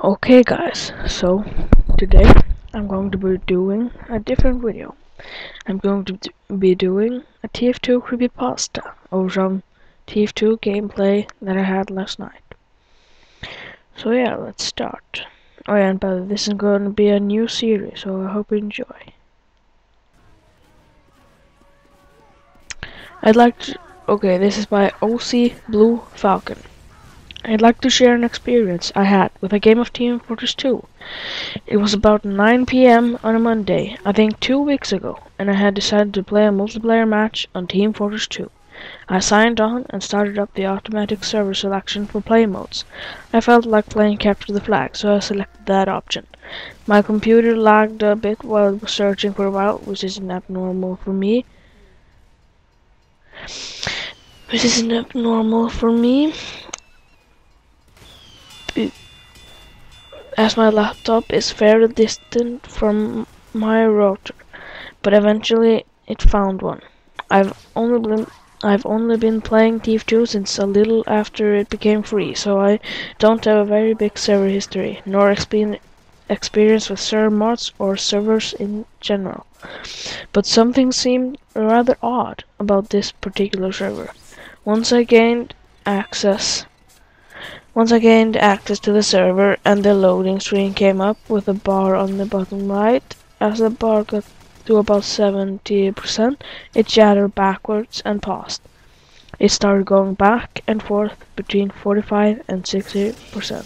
Okay guys, so today I'm going to be doing a different video. I'm going to be doing a Tf2 creepypasta over some Tf2 gameplay that I had last night. So yeah, let's start. Oh yeah, and by the way, this is going to be a new series, so I hope you enjoy. Okay, this is by OC Blue Falcon. I'd like to share an experience I had with a game of Team Fortress 2. It was about 9 PM on a Monday, I think 2 weeks ago, and I had decided to play a multiplayer match on Team Fortress 2. I signed on and started up the automatic server selection for play modes. I felt like playing Capture the Flag, so I selected that option. My computer lagged a bit while it was searching for a while, which isn't abnormal for me. As my laptop is fairly distant from my router, but eventually it found one. I've only been playing Tf2 since a little after it became free, so I don't have a very big server history, nor experience with server mods or servers in general. But something seemed rather odd about this particular server. Once I gained access to the server and the loading screen came up with a bar on the bottom right. As the bar got to about 70%, it jittered backwards and paused. It started going back and forth between 45 and 60%.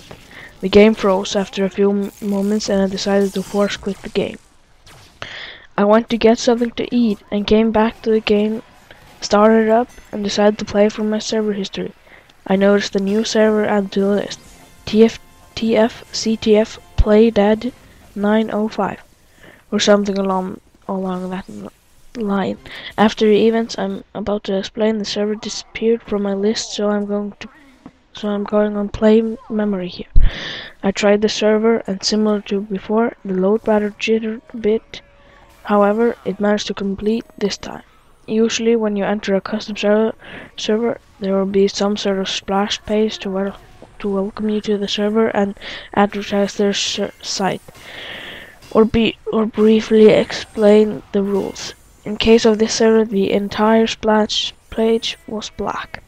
The game froze after a few moments and I decided to force quit the game. I went to get something to eat and came back to the game, started up and decided to play from my server history. I noticed the new server added to the list, CTF Play Dead 905, or something along that line. After the events I'm about to explain, the server disappeared from my list, so I'm going on play memory here. I tried the server, and similar to before, the load pattern jittered a bit. However, it managed to complete this time. Usually when you enter a custom server, there will be some sort of splash page to welcome you to the server and advertise their site, or briefly explain the rules. In case of this server, the entire splash page was black.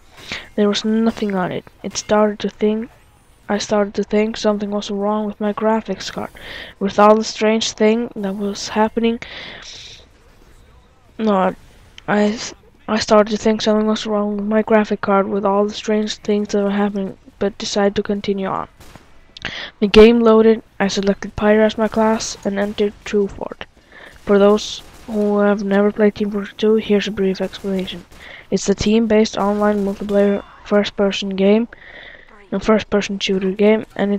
There was nothing on it. I started to think something was wrong with my graphics card. With all the strange thing that was happening, I started to think something was wrong with my graphic card with all the strange things that were happening, but decided to continue on. The game loaded, I selected Pyre as my class, and entered True Fort. For those who have never played Team Fortress 2, here's a brief explanation. It's a team-based online multiplayer first-person shooter game, and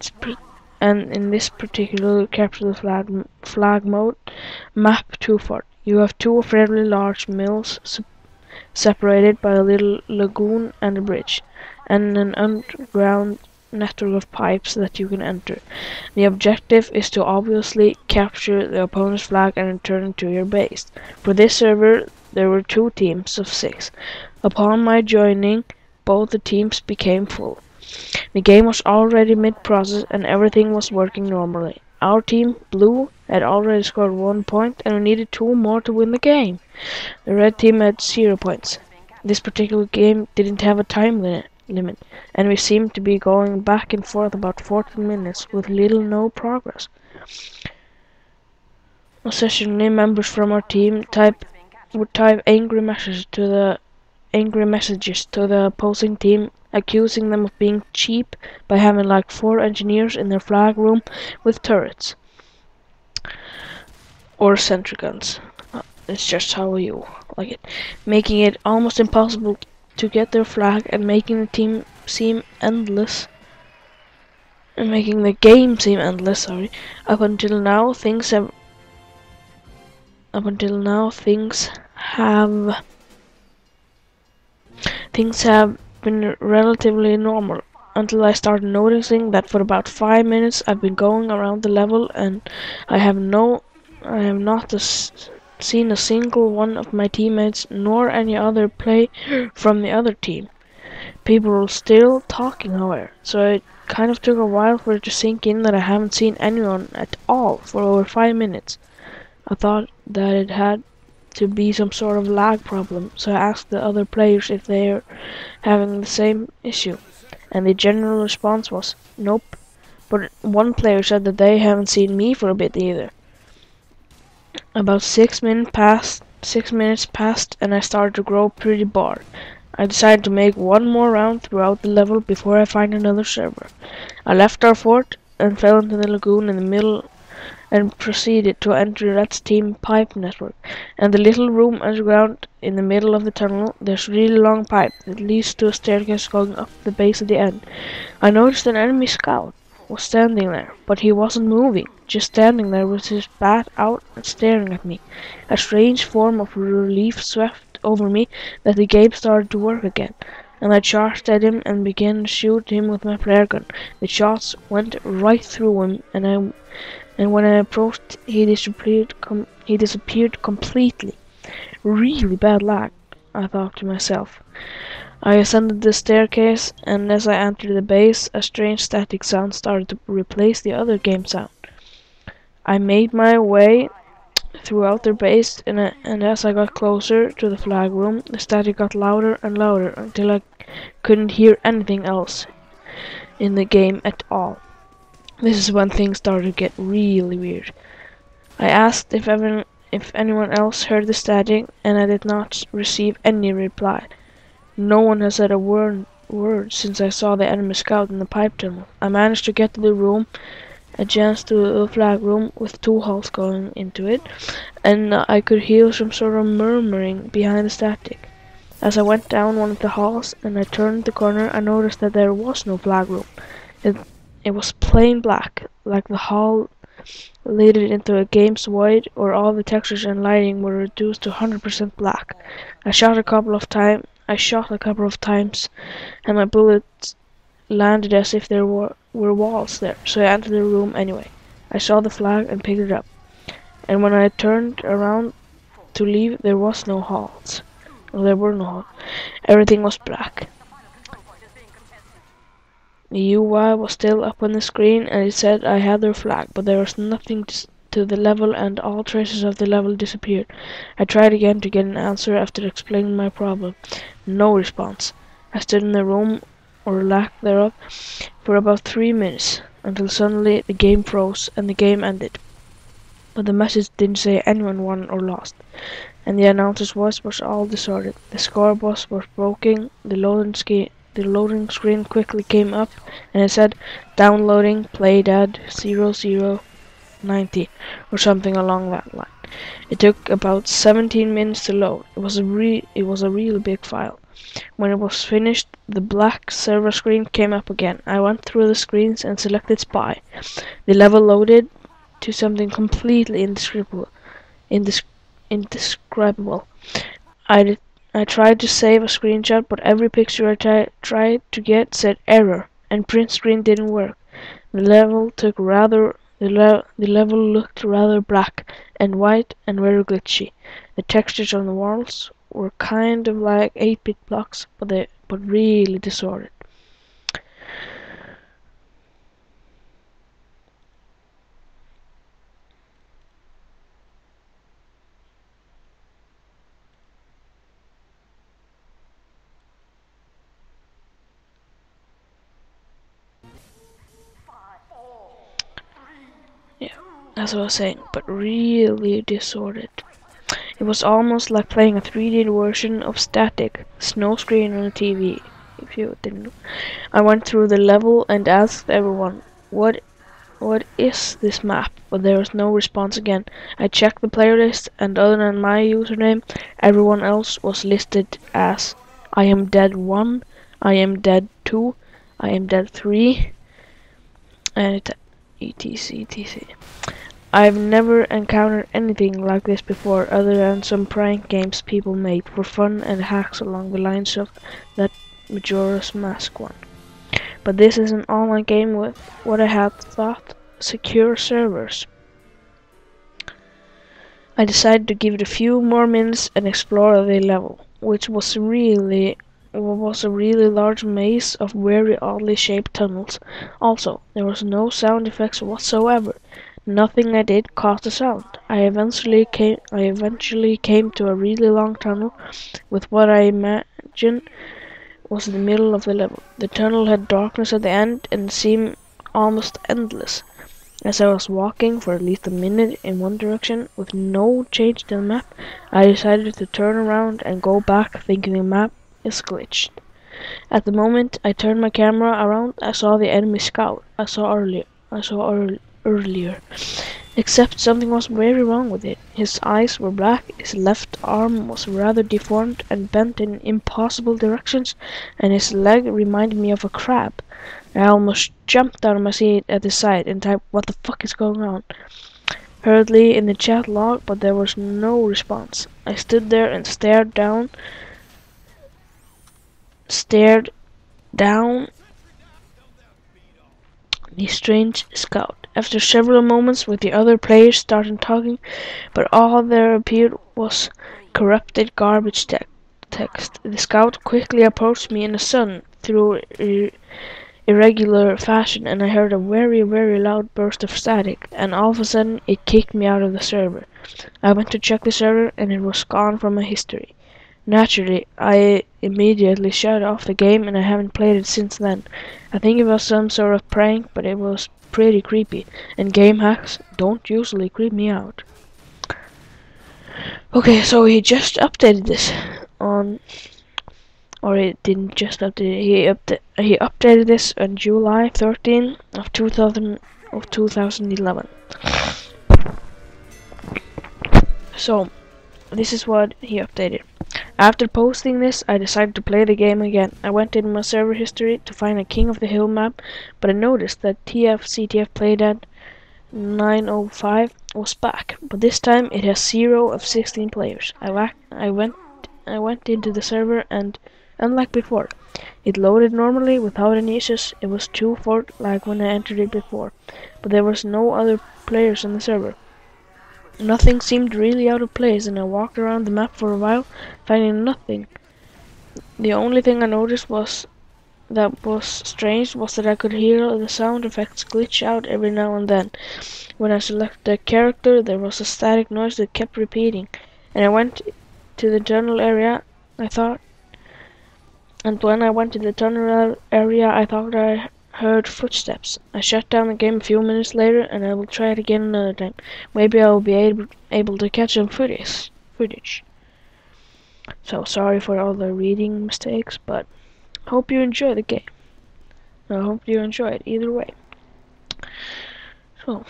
in this particular Capture the Flag mode, map True Fort. You have two fairly large mills separated by a little lagoon and a bridge, and an underground network of pipes that you can enter. The objective is to obviously capture the opponent's flag and return it to your base. For this server, there were 2 teams of 6. Upon my joining, both the teams became full. The game was already mid-process and everything was working normally. Our team, Blue, had already scored 1 point and we needed 2 more to win the game. The red team had 0 points. This particular game didn't have a time limit, and we seemed to be going back and forth about 14 minutes with little no progress. Occasionally, members from our team would type angry messages to the opposing team, accusing them of being cheap by having like 4 engineers in their flag room with turrets or sentry guns. It's just how you like it, making it almost impossible to get their flag and making the game seem endless. Sorry. Up until now, things have been relatively normal, until I started noticing that for about 5 minutes I've been going around the level and I have not seen a single one of my teammates nor any other player from the other team. People were still talking, however, so it kind of took a while for it to sink in that I haven't seen anyone at all for over 5 minutes. I thought that it had to be some sort of lag problem, so I asked the other players if they are having the same issue, and the general response was, nope. But one player said that they haven't seen me for a bit either. About 6 minutes passed, and I started to grow pretty bored. I decided to make one more round throughout the level before I find another server. I left our fort and fell into the lagoon in the middle and proceeded to enter that steam pipe network. And the little room underground in the middle of the tunnel, there's a really long pipe that leads to a staircase going up the base at the end. I noticed an enemy scout was standing there, but he wasn't moving, just standing there with his bat out and staring at me. A strange form of relief swept over me that the game started to work again, and I charged at him and began to shoot him with my flare gun. The shots went right through him, and when I approached, he disappeared completely. Really bad lag, I thought to myself. I ascended the staircase, and as I entered the base, a strange static sound started to replace the other game sound. I made my way throughout their base, and as I got closer to the flag room, the static got louder and louder until I couldn't hear anything else in the game at all. This is when things started to get really weird. I asked if anyone else heard the static, and I did not receive any reply. No one has said a word since I saw the enemy scout in the pipe tunnel. I managed to get to the room, advanced to the flag room with 2 holes going into it, and I could hear some sort of murmuring behind the static. As I went down one of the halls and I turned the corner, I noticed that there was no flag room. It was plain black, like the hall laid it into a game's void, or all the textures and lighting were reduced to 100% black. I shot a couple of times, and my bullets landed as if there were walls there, so I entered the room anyway. I saw the flag and picked it up, and when I turned around to leave, there were no halls. Everything was black. The UI was still up on the screen, and it said I had their flag, but there was nothing to the level, and all traces of the level disappeared. I tried again to get an answer after explaining my problem. No response. I stood in the room, or lack thereof, for about 3 minutes, until suddenly the game froze and the game ended. But the message didn't say anyone won or lost, and the announcer's voice was all distorted. The scoreboard was broken, the loading screen quickly came up, and it said, downloading, played at 0090, or something along that line. It took about 17 minutes to load. It was a really big file. When it was finished, the black server screen came up again. I went through the screens and selected Spy. The level loaded to something completely indescribable. I tried to save a screenshot, but every picture I tried to get said error, and print screen didn't work. The level looked rather black and white and very glitchy. The textures on the walls were kind of like 8-bit blocks, but really distorted. Yeah, as I was saying, but really distorted. It was almost like playing a 3D version of Static, snow screen on a TV, if you didn't know. I went through the level and asked everyone, what is this map? But there was no response again. I checked the player list, and other than my username, everyone else was listed as I am dead 1, I am dead 2, I am dead 3, and etc. I've never encountered anything like this before, other than some prank games people made for fun and hacks along the lines of that Majora's Mask one. But this is an online game with what I had thought secure servers. I decided to give it a few more minutes and explore the level, which was really was a really large maze of very oddly shaped tunnels. Also, there was no sound effects whatsoever. Nothing I did caused a sound. I eventually came to a really long tunnel with what I imagine was the middle of the level. The tunnel had darkness at the end and seemed almost endless. As I was walking for at least a minute in one direction with no change to the map, I decided to turn around and go back, thinking the map is glitched. At the moment I turned my camera around, I saw the enemy scout I saw earlier. Except something was very wrong with it. His eyes were black, his left arm was rather deformed and bent in impossible directions, and his leg reminded me of a crab. I almost jumped out of my seat at the sight and typed, "What the fuck is going on?" hurriedly in the chat log, but there was no response. I stood there and stared down the strange scout. After several moments with the other players started talking, but all there appeared was corrupted garbage text. The scout quickly approached me in a sudden, through irregular fashion, and I heard a very, very loud burst of static, and all of a sudden it kicked me out of the server. I went to check the server, and it was gone from my history. Naturally, I immediately shut off the game, and I haven't played it since then. I think it was some sort of prank, but it was pretty creepy, and game hacks don't usually creep me out. Okay, so he just updated this on, or it didn't just update it, he updated this on July 13 of 2011. So this is what he updated. After posting this, I decided to play the game again. I went in my server history to find a King of the Hill map, but I noticed that CTF Playdead 905 was back, but this time it has 0 of 16 players. I went into the server, and unlike before, it loaded normally without any issues. It was 2-4 like when I entered it before, but there was no other players on the server. Nothing seemed really out of place, and I walked around the map for a while, finding nothing. The only thing I noticed that was strange was that I could hear the sound effects glitch out every now and then. When I selected a character, there was a static noise that kept repeating, and I went to the tunnel area. When I went to the tunnel area, I thought I heard footsteps. I shut down the game a few minutes later, and I will try it again another time. Maybe I will be able to catch some footage. So sorry for all the reading mistakes, but hope you enjoy the game. I hope you enjoy it either way. So,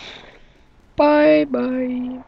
bye bye.